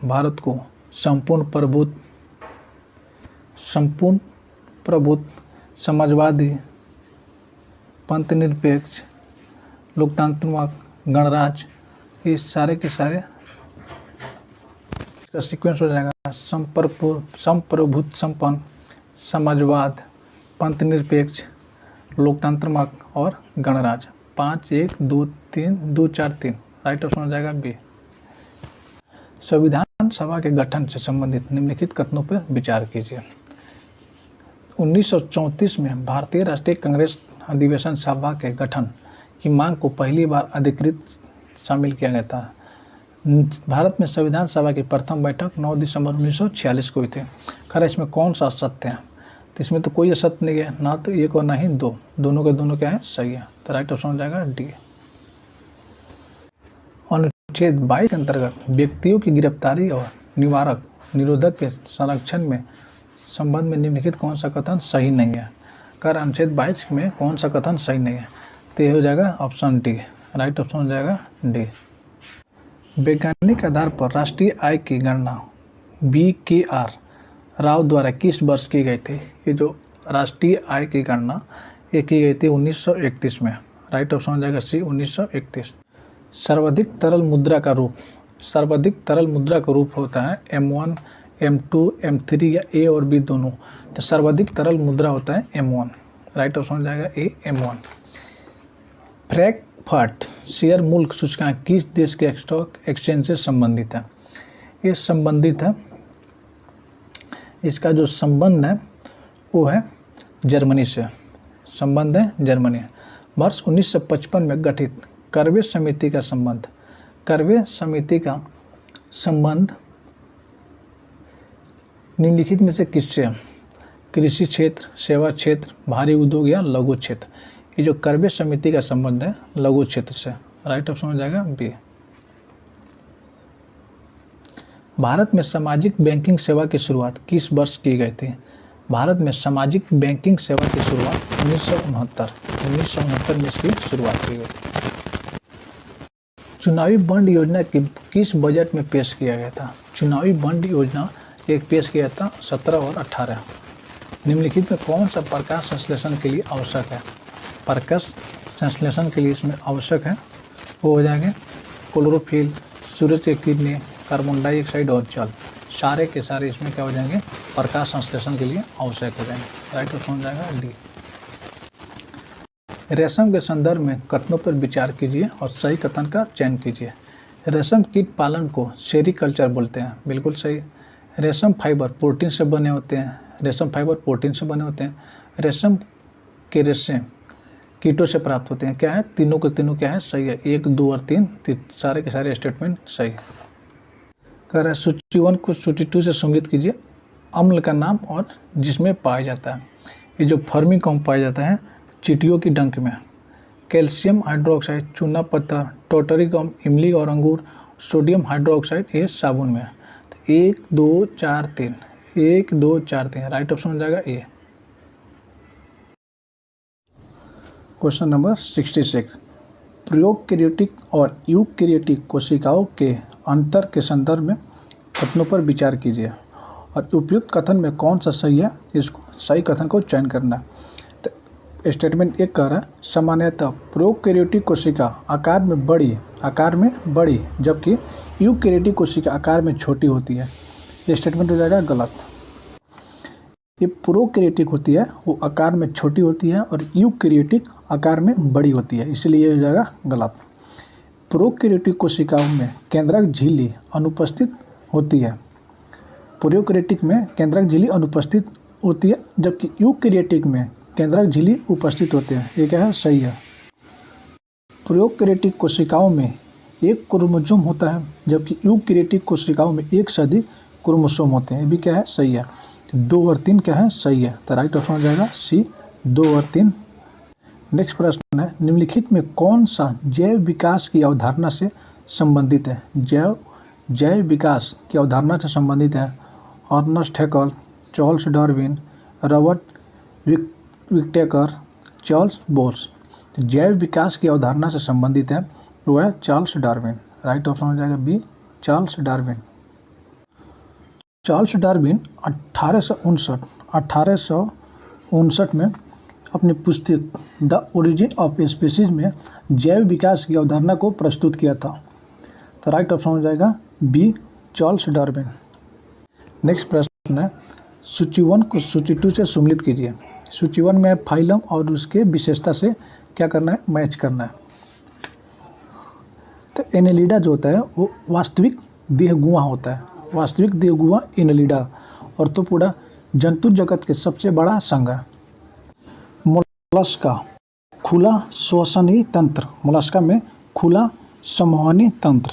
भारत को संपूर्ण प्रभुत्व, समाजवादी, पंथनिरपेक्ष, लोकतांत्रिक, गणराज्य, ये सारे के सारे इसका सीक्वेंस हो जाएगा। संप्रभुत्व संपन्न, समाजवाद, पंथनिरपेक्ष, लोकतांत्रिक और गणराज्य। 5 1 2 3 2 4 3। राइट ऑप्शन हो जाएगा बी। संविधान सभा के गठन से संबंधित निम्नलिखित कथनों पर विचार कीजिए। 1934 में भारतीय राष्ट्रीय कांग्रेस अधिवेशन सभा के गठन की मांग को पहली बार अधिकृत शामिल किया गया था। भारत में संविधान सभा की प्रथम बैठक 9 दिसंबर 1946 को हुई थी। खैर इसमें कौन सा सत्य है? तो इसमें तो कोई असत्य नहीं है, ना तो एक और ना ही दो, दोनों के दोनों क्या है? सही है। तो राइट ऑप्शन हो जाएगा डी। अनुच्छेद 22 के अंतर्गत व्यक्तियों की गिरफ्तारी और निरोधक के संरक्षण में संबंध में निम्नलिखित कौन सा कथन सही नहीं है? कर अनुच्छेद 22 में कौन सा कथन सही नहीं है? तो ये हो जाएगा ऑप्शन डी। राइट ऑप्शन हो जाएगा डी। वैज्ञानिक आधार पर राष्ट्रीय आय की गणना BKR राव द्वारा किस वर्ष की गई थी? ये जो राष्ट्रीय आय की गणना ये की गई थी 1931 में। राइट ऑप्शन हो जाएगा सी 1931। सर्वाधिक तरल मुद्रा का रूप होता है M1, M2, M3 या A और B दोनों। तो सर्वाधिक तरल मुद्रा होता है M1। राइट ऑप्शन हो जाएगा ए M1। फ्रैंकफर्ट शेयर मूल्य सूचकांक किस देश के स्टॉक एक्सचेंज से संबंधित है? ये संबंधित है, इसका जो संबंध है वो है जर्मनी से। संबंध है जर्मनी। वर्ष 1955 में गठित करवे समिति का संबंध निम्नलिखित में से किससे है? कृषि क्षेत्र, सेवा क्षेत्र, भारी उद्योग या लघु क्षेत्र? ये जो करवे समिति का संबंध है लघु क्षेत्र से। राइट ऑप्शन हो जाएगा बी। भारत में सामाजिक बैंकिंग सेवा की शुरुआत किस वर्ष की गई थी? भारत में सामाजिक बैंकिंग सेवा की शुरुआत 1969 में इसकी शुरुआत की गई थी। चुनावी बॉन्ड योजना की किस बजट में पेश किया गया था? चुनावी बॉन्ड योजना एक पेश किया था 17 और 18। निम्नलिखित में कौन सा प्रकाश संश्लेषण के लिए आवश्यक है? प्रकाश संश्लेषण के लिए इसमें आवश्यक है वो हो जाएंगे क्लोरोफिल, सूरज की किरणें, कार्बन डाइऑक्साइड और जल। सारे के सारे इसमें क्या हो जाएंगे? प्रकाश संश्लेषण के लिए आवश्यक हो जाएंगे। राइट ऑप्शन हो जाएगा डी। रेशम के संदर्भ में कथनों पर विचार कीजिए और सही कथन का चयन कीजिए। रेशम कीट पालन को सेरीकल्चर बोलते हैं। बिल्कुल सही। रेशम फाइबर प्रोटीन से बने होते हैं। रेशम के रेशे कीटों से प्राप्त होते हैं। क्या है? तीनों के तीनों क्या है? सही है। 1, 2 और 3 सारे के सारे स्टेटमेंट सही है। कह रहा है सूची 1 को सूची 2 से सम्मिलित कीजिए। अम्ल का नाम और जिसमें पाया जाता है। ये जो फर्मी कॉम्प पाया जाता है चींटियों की डंक में। कैल्शियम हाइड्रोक्साइड चूना पत्थर, टोटरी गम, इमली और अंगूर, सोडियम हाइड्रोक्साइड ये साबुन में है। तो 1, 2, 4, 3 1, 2, 4, 3 राइट ऑप्शन हो जाएगा ए। Question number 66। प्रोकैरियोटिक और यूकैरियोटिक कोशिकाओं के अंतर के संदर्भ में कथनों पर विचार कीजिए और उपयुक्त कथन में कौन सा सही है इसको सही कथन को चयन करना है। तो स्टेटमेंट 1 कह रहा है सामान्यतः प्रोकैरियोटिक कोशिका आकार में बड़ी जबकि यूकैरियोटिक कोशिका आकार में छोटी होती है। ये स्टेटमेंट हो जाएगा गलत। ये प्रोकैरियोटिक होती है वो आकार में छोटी होती है और यूकैरियोटिक आकार में बड़ी होती है, इसलिए ये हो जाएगा गलत। प्रोकैरियोटिक कोशिकाओं में केंद्रक झिल्ली अनुपस्थित होती है। प्रोकैरियोटिक में केंद्रक झिल्ली अनुपस्थित होती है जबकि यूकैरियोटिक में केंद्रक झिल्ली उपस्थित होते हैं। ये क्या है? सही है। प्रोकैरियोटिक कोशिकाओं में एक क्रोमोसोम होता है जबकि यूकैरियोटिक कोशिकाओं में एक से अधिक क्रोमोसोम होते हैं। ये भी क्या है? सही है। 2 और 3 क्या है? सही है। तो राइट ऑप्शन हो जाएगा सी 2 और 3। नेक्स्ट प्रश्न है निम्नलिखित में कौन सा जैव विकास की अवधारणा से संबंधित है? जैव विकास की अवधारणा से संबंधित है Ernst Haeckel, Charles Darwin, Robert Whittaker, Charles Boles. जैव विकास की अवधारणा से संबंधित है वो है चार्ल्स डार्विन। राइट ऑप्शन हो जाएगा B Charles Darwin. Charles Darwin 1859 में अपनी पुस्तक द ओरिजिन ऑफ स्पीसीज में जैव विकास की अवधारणा को प्रस्तुत किया था। तो राइट ऑप्शन हो जाएगा बी चार्ल्स डार्विन। नेक्स्ट प्रश्न है सूची 1 को सूची 2 से सम्मिलित कीजिए। सूची 1 में फाइलम और उसके विशेषता से क्या करना है? मैच करना है। तो एनेलिडा जो होता है वो वास्तविक देहगुआ होता है। वास्तविक देहगुआ एनेलिडा। ऑर्थोपोडा जंतु जगत के सबसे बड़ा संघ है। मोलस्का, खुला श्वसनी तंत्र, मोलस्का में खुला संवहनी तंत्र।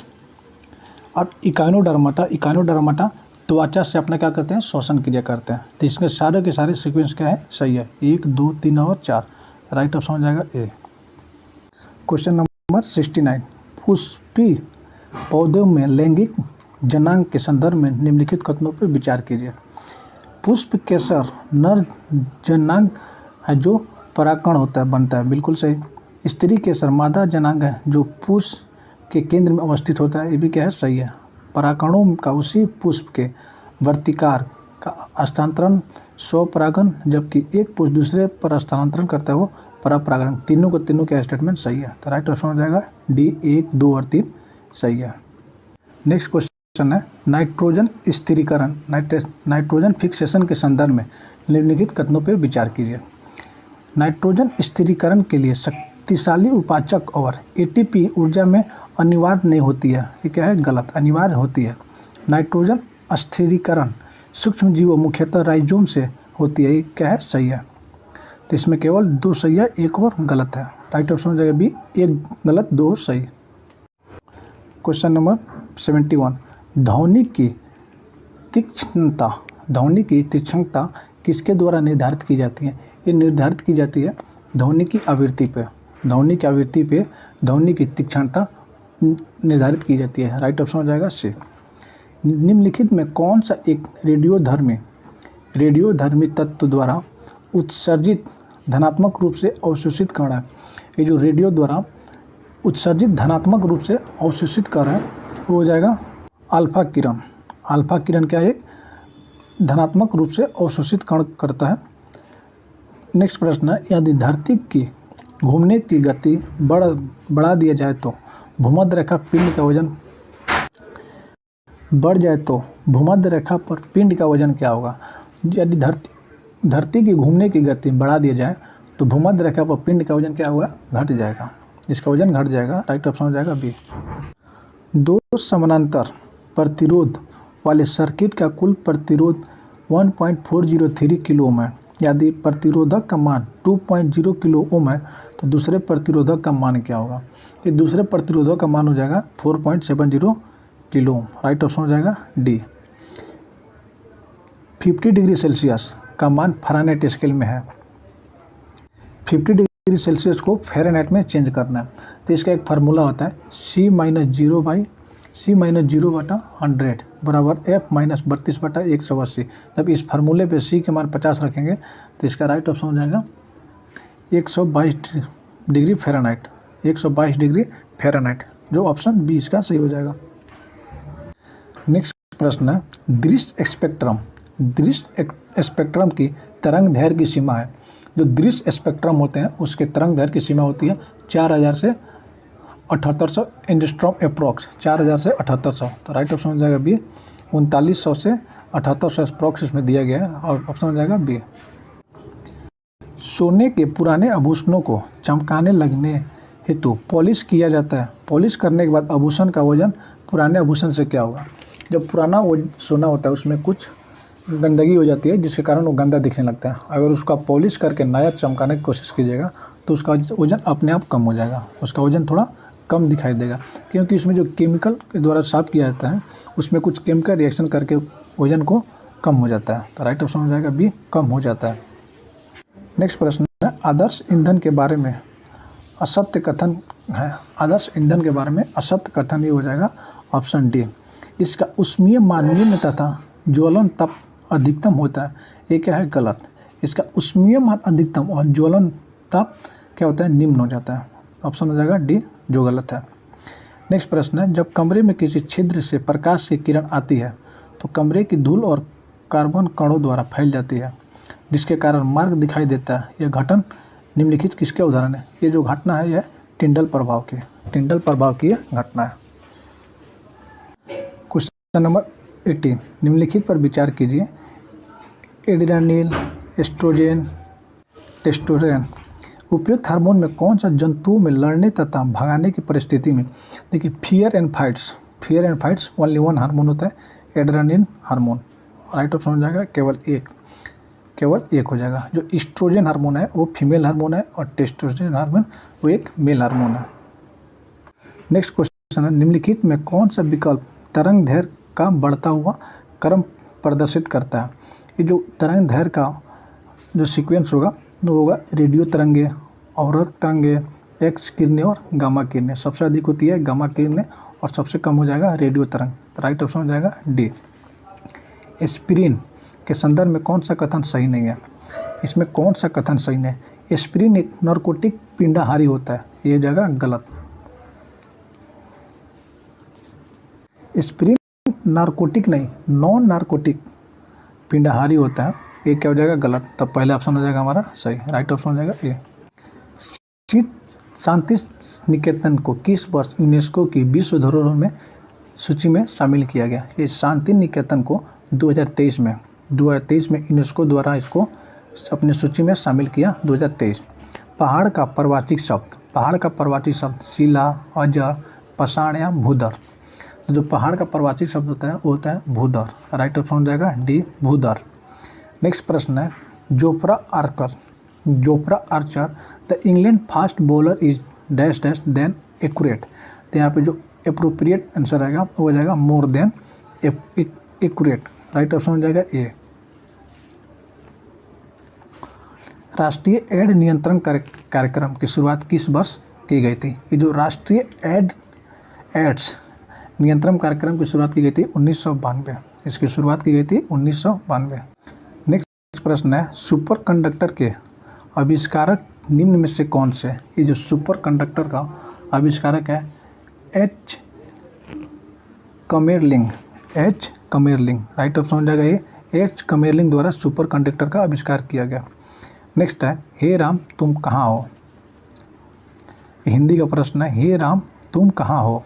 अब इकाइनोडर्माटा त्वचा से अपना क्या करते हैं, श्वसन क्रिया करते हैं। तो इसमें सारे के सारे सीक्वेंस क्या है, सही है, 1 2 3 और 4, राइट ऑप्शन हो जाएगा ए। क्वेश्चन नंबर 69, पुष्पी पौधों में लैंगिक जनांग के संदर्भ में निम्नलिखित कथनों पर विचार कीजिए। पुष्प केसर नर जनांग है जो परागकण होता है, बनता है, बिल्कुल सही। स्त्री केसर मादा जनांग है जो पुष्प के केंद्र में अवस्थित होता है, ये भी क्या है, सही है। परागकणों का उसी पुष्प के वर्तिकार का हस्तांतरण स्वपरागन, जबकि एक पुष्प दूसरे पर हस्तांतरण करता है वो परपरागन। तीनों के स्टेटमेंट सही है, तो राइट ऑप्शन हो जाएगा डी, 1 2 और 3 सही है। नेक्स्ट क्वेश्चन है नाइट्रोजन स्थिरीकरण, नाइट्रोजन फिक्सेशन के संदर्भ में निम्नलिखित कथनों पर विचार कीजिए। नाइट्रोजन स्थिरीकरण के लिए शक्तिशाली उपाचक और एटीपी ऊर्जा में अनिवार्य नहीं होती है, ये क्या है, गलत, अनिवार्य होती है। नाइट्रोजन स्थिरीकरण सूक्ष्म जीवों मुख्यतः राइजोम से होती है, ये क्या है, सही है। तो इसमें केवल 2 सही है, 1 और गलत है, राइट ऑप्शन हो जाएगा बी, 1 गलत 2 सही। क्वेश्चन नंबर 71, ध्वनि की तीक्ष्णता किसके द्वारा निर्धारित की जाती है? ये निर्धारित की जाती है ध्वनि की आवृत्ति पे, ध्वनि की तीक्ष्णता निर्धारित की जाती है, राइट ऑप्शन हो जाएगा सी। निम्नलिखित में कौन सा एक रेडियोधर्मी तत्व द्वारा उत्सर्जित धनात्मक रूप से अवशोषित कण है? ये जो रेडियो द्वारा उत्सर्जित धनात्मक रूप से अवशोषित कण है वो हो जाएगा अल्फा किरण। अल्फा किरण क्या है, धनात्मक रूप से अवशोषित कण करता है। नेक्स्ट प्रश्न है, यदि धरती की घूमने की गति बढ़ा दिया जाए तो भूमध्य रेखा पिंड का वजन बढ़ जाए तो भूमध्य रेखा पर पिंड का वजन क्या होगा? यदि धरती की घूमने की गति बढ़ा दिया जाए तो भूमध्य रेखा पर पिंड का वजन क्या होगा? घट जाएगा, इसका वजन घट जाएगा, राइट ऑप्शन हो जाएगा बी। 2 समानांतर प्रतिरोध वाले सर्किट का कुल प्रतिरोध 1.403 किलो ओम है। यदि प्रतिरोधक का मान 2.0 किलो ओम है तो दूसरे प्रतिरोधक का मान क्या होगा? ये दूसरे प्रतिरोधक का मान हो जाएगा 4.70 किलो ओम, राइट ऑप्शन हो जाएगा डी। 50 डिग्री सेल्सियस का मान फ़ारेनहाइट स्केल में है, 50 डिग्री सेल्सियस को फ़ारेनहाइट में चेंज करना है, तो इसका एक फार्मूला होता है C-0/100 बराबर F-32/180। जब इस फार्मूले पे C के मान 50 रखेंगे तो इसका राइट ऑप्शन हो जाएगा 122 डिग्री फ़ारेनहाइट, 122 डिग्री फ़ारेनहाइट, जो ऑप्शन बी इसका सही हो जाएगा। नेक्स्ट प्रश्न है दृश्य स्पेक्ट्रम की तरंग दैर्घ्य की सीमा है। जो दृश्य स्पेक्ट्रम होते हैं उसके तरंग दैर्घ्य की सीमा होती है 4000 से 7800 एंगस्ट्रॉम अप्रॉक्स, 4000 से 7800, तो राइट ऑप्शन हो जाएगा बी। 3900 से 7800 अप्रॉक्स इसमें दिया गया है और ऑप्शन हो जाएगा बी। सोने के पुराने आभूषणों को चमकाने लगने हेतु पॉलिश किया जाता है। पॉलिश करने के बाद आभूषण का वजन पुराने आभूषण से क्या होगा? जब पुराना वो सोना होता है उसमें कुछ गंदगी हो जाती है जिसके कारण वो गंदा दिखने लगता है। अगर उसका पॉलिश करके नया चमकाने की कोशिश कीजिएगा तो उसका वजन अपने आप कम हो जाएगा, उसका वजन थोड़ा कम दिखाई देगा, क्योंकि उसमें जो केमिकल के द्वारा साफ किया जाता है उसमें कुछ केमिकल रिएक्शन करके वजन को कम हो जाता है, तो राइट ऑप्शन हो जाएगा बी, कम हो जाता है। नेक्स्ट प्रश्न है आदर्श ईंधन के बारे में असत्य कथन है। आदर्श ईंधन के बारे में असत्य कथन ये हो जाएगा ऑप्शन डी। इसका ऊष्मीय मान निम्न तथा ज्वलन ताप अधिकतम होता है, ये क्या है? गलत। इसका ऊष्मीय मान अधिकतम और ज्वलन ताप क्या होता है? निम्न हो जाता है, ऑप्शन हो जाएगा डी, जो गलत है। नेक्स्ट प्रश्न है जब कमरे में किसी छिद्र से प्रकाश की किरण आती है तो कमरे की धूल और कार्बन कणों द्वारा फैल जाती है, जिसके कारण मार्ग दिखाई देता है। यह घटन निम्नलिखित किसके उदाहरण है? ये जो घटना है यह टिंडल प्रभाव की घटना है। क्वेश्चन नंबर 18, निम्नलिखित पर विचार कीजिए। एड्रेनालिन, एस्ट्रोजन, टेस्टोस्टेरोन उपयुक्त हार्मोन में कौन सा जंतुओं में लड़ने तथा भगाने की परिस्थिति में? देखिए fear and fights only one hormone होता है, एड्रेनालिन हार्मोन, राइट ऑप्शन हो जाएगा केवल एक। केवल एक हो जाएगा। जो ईस्ट्रोजन हार्मोन है वो फीमेल हार्मोन है और टेस्टोस्टेरोन हार्मोन वो एक मेल हार्मोन है। नेक्स्ट क्वेश्चन है, निम्नलिखित में कौन सा विकल्प तरंग दैर्घ्य का बढ़ता हुआ क्रम प्रदर्शित करता है? ये जो तरंग दैर्घ्य का जो सीक्वेंस होगा वो होगा रेडियो तरंगे, अवरोधक तरंगे, एक्स किरणें और गामा किरणें। सबसे अधिक होती है गामा किरणें और सबसे कम हो जाएगा रेडियो तरंग। तो राइट ऑप्शन हो जाएगा डी। एस्पिरिन के संदर्भ में कौन सा कथन सही नहीं है? इसमें कौन सा कथन सही नहीं है? एस्पिरिन एक नार्कोटिक पिंडाहारी होता है, ये जगह गलत। एस्पिरिन नार्कोटिक नहीं, नॉन नार्कोटिक पिंडाहारी होता है, ये क्या हो जाएगा गलत। तब पहला ऑप्शन हो जाएगा हमारा सही, राइट ऑप्शन हो जाएगा ए। शांति निकेतन को किस वर्ष यूनेस्को की विश्व धरोहर में सूची में शामिल किया गया? ये शांति निकेतन को 2023 में यूनेस्को द्वारा इसको अपनी सूची में शामिल किया 2023। पहाड़ का पर्वतीय शब्द शिला, अजर, पाषाण या भूधर। तो जो पहाड़ का पर्वतीय शब्द होता है वो होता है भूधर। राइट ऑप्शन हो जाएगा डी भूधर। नेक्स्ट प्रश्न है, Jofra Archer the England fast bowler is dash dash than accurate. तो यहाँ पे जो एप्रोप्रिएट आंसर आएगा वो हो जाएगा more than accurate. Right option हो जाएगा ए। राष्ट्रीय एड नियंत्रण कार्यक्रम की शुरुआत किस वर्ष की गई थी? ये जो राष्ट्रीय एड्स नियंत्रण कार्यक्रम की शुरुआत की गई थी 1992। इसकी शुरुआत की गई थी 1992। नेक्स्ट प्रश्न है, सुपर कंडक्टर के आविष्कारक निम्न में से कौन से? ये जो सुपर कंडक्टर का आविष्कारक है एच कमेरलिंग। राइट ऑप्शन हो जाएगा ये, एच कमेरलिंग द्वारा सुपर कंडक्टर का आविष्कार किया गया। नेक्स्ट है, हे राम तुम कहाँ हो? हिंदी का प्रश्न है, हे राम तुम कहाँ हो?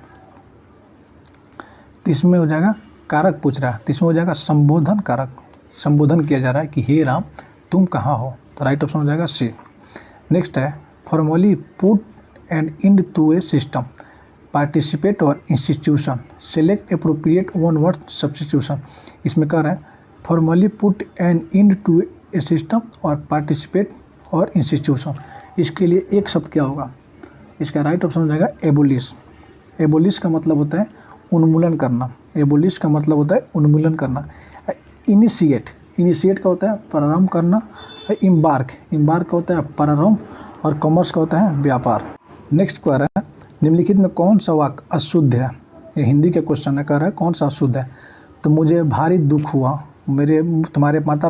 इसमें हो जाएगा कारक पूछ रहा है, इसमें हो जाएगा संबोधन कारक, संबोधन किया जा रहा है कि हे राम तुम कहाँ हो। तो राइट ऑप्शन हो जाएगा सी। नेक्स्ट है, formally put and end to a system, participate और institution, select appropriate one word substitution. इसमें कह रहा है formally put and end to a system और पार्टिसिपेट और इंस्टीट्यूशन। इसके लिए एक शब्द क्या होगा? इसका राइट ऑप्शन हो जाएगा एबोलिश। एबोलिश का मतलब होता है उन्मूलन करना। एबोलिश का मतलब होता है उन्मूलन करना। इनिशिएट का होता है प्रारंभ करना। इम्बार्क का होता है प्रारंभ और कॉमर्स का होता है व्यापार। नेक्स्ट कह रहा है, निम्नलिखित में कौन सा वाक्य अशुद्ध है? ये हिंदी के क्वेश्चन है, कह रहा है कौन सा अशुद्ध है? तो मुझे भारी दुख हुआ, तुम्हारे माता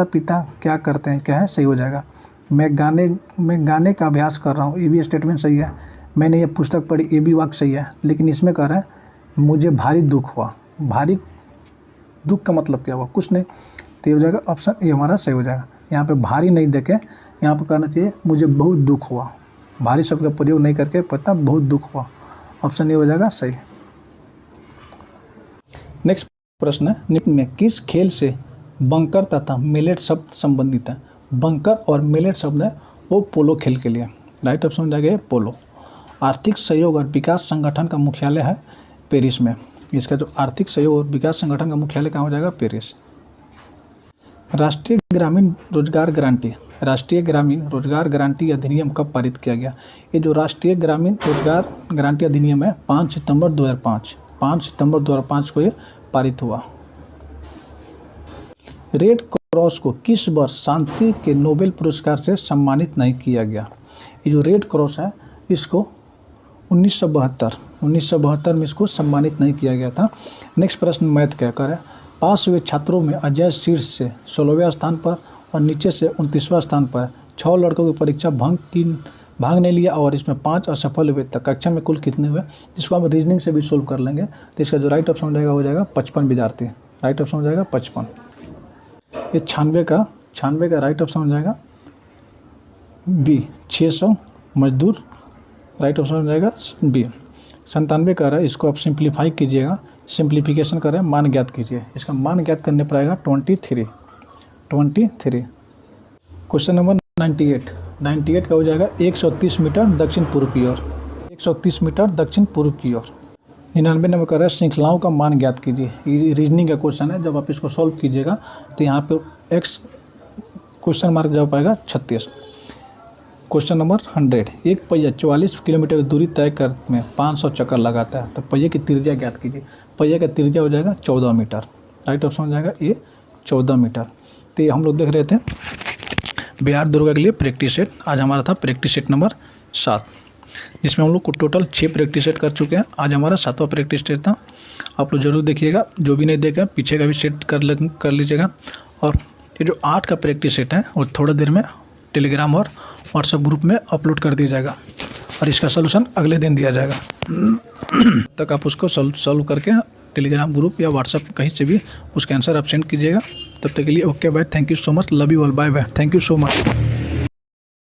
पिता क्या करते हैं, क्या है? सही हो जाएगा। मैं गाने का अभ्यास कर रहा हूँ, ये भी स्टेटमेंट सही है। मैंने ये पुस्तक पढ़ी, ये भी वाक्य सही है। लेकिन इसमें कह रहा है मुझे भारी दुख हुआ। भारी दुख का मतलब क्या हुआ? कुछ नहीं। तो ये हो जाएगा ऑप्शन ए हमारा सही हो जाएगा। यहाँ पे भारी नहीं देके यहाँ पे कहना चाहिए मुझे बहुत दुख हुआ। भारी शब्द का प्रयोग नहीं करके पता बहुत दुख हुआ। ऑप्शन ए हो जाएगा सही। नेक्स्ट प्रश्न है, निम्न में किस खेल से बंकर तथा मिलेट शब्द संबंधित है? बंकर और मिलेट शब्द है वो पोलो खेल के लिए। राइट ऑप्शन हो जाएगा पोलो। आर्थिक सहयोग और विकास संगठन का मुख्यालय है पेरिस में। इसका जो आर्थिक सहयोग और विकास संगठन का मुख्यालय कहाँ हो जाएगा? पेरिस। राष्ट्रीय ग्रामीण रोजगार गारंटी अधिनियम कब पारित किया गया? ये जो राष्ट्रीय ग्रामीण रोजगार गारंटी अधिनियम है 5 सितंबर 2005 को ये पारित हुआ। रेड क्रॉस को किस वर्ष शांति के नोबेल पुरस्कार से सम्मानित नहीं किया गया? ये जो रेड क्रॉस है इसको 1972 में इसको सम्मानित नहीं किया गया था। नेक्स्ट प्रश्न मैथ क्या कर है, पास हुए छात्रों में अजय शीर्ष से 16वें स्थान पर और नीचे से 29वां स्थान पर। 6 लड़कों की परीक्षा भाग नहीं लिया और इसमें 5 असफल हुए। तक कक्षा में कुल कितने हुए? इसको हम रीजनिंग से भी सोल्व कर लेंगे। तो इसका जो राइट ऑप्शन हो जाएगा 55 विद्यार्थी। राइट ऑप्शन हो जाएगा 55। ये 96 का राइट ऑप्शन हो जाएगा बी 600 मजदूर। राइट ऑप्शन हो जाएगा बी। 97 का रहा है, इसको आप सिंप्लीफाई कीजिएगा, सिंप्लीफिकेशन करें, मान ज्ञात कीजिए। इसका मान ज्ञात करने पर आएगा 23। क्वेश्चन नंबर 98 का हो जाएगा 130 मीटर दक्षिण पूर्व की ओर। 130 मीटर दक्षिण पूर्व की ओर। 99 नंबर का है श्रृंखलाओं का मान ज्ञात कीजिए। ये रीजनिंग का क्वेश्चन है। जब आप इसको सॉल्व कीजिएगा तो यहाँ पे एक्स क्वेश्चन मार्क जवाब पाएगा 36। क्वेश्चन नंबर 100, एक पहिया 44 किलोमीटर की दूरी तय कर में 500 चक्कर लगाता है तो पहिए की त्रिज्या ज्ञात कीजिए। पहिया का त्रिज्या हो जाएगा 14 मीटर। राइट ऑप्शन हो जाएगा ए 14 मीटर। तो ये हम लोग देख रहे थे बिहार दरोगा के लिए प्रैक्टिस सेट। आज हमारा था प्रैक्टिस सेट नंबर 7, जिसमें हम लोग को टोटल 6 प्रैक्टिस सेट कर चुके हैं। आज हमारा 7वां प्रैक्टिस सेट था। आप लोग जरूर देखिएगा, जो भी नहीं देखा पीछे का भी सेट कर लीजिएगा। और ये जो 8 का प्रैक्टिस सेट है वो थोड़ी देर में टेलीग्राम और व्हाट्सएप ग्रुप में अपलोड कर दिया जाएगा और इसका सलूशन अगले दिन दिया जाएगा। तक आप उसको सॉल्व करके टेलीग्राम ग्रुप या व्हाट्सएप कहीं से भी उसका आंसर आप सेंड कीजिएगा। तब तक के लिए okay bye, thank you so much, love you all, bye bye, thank you so much.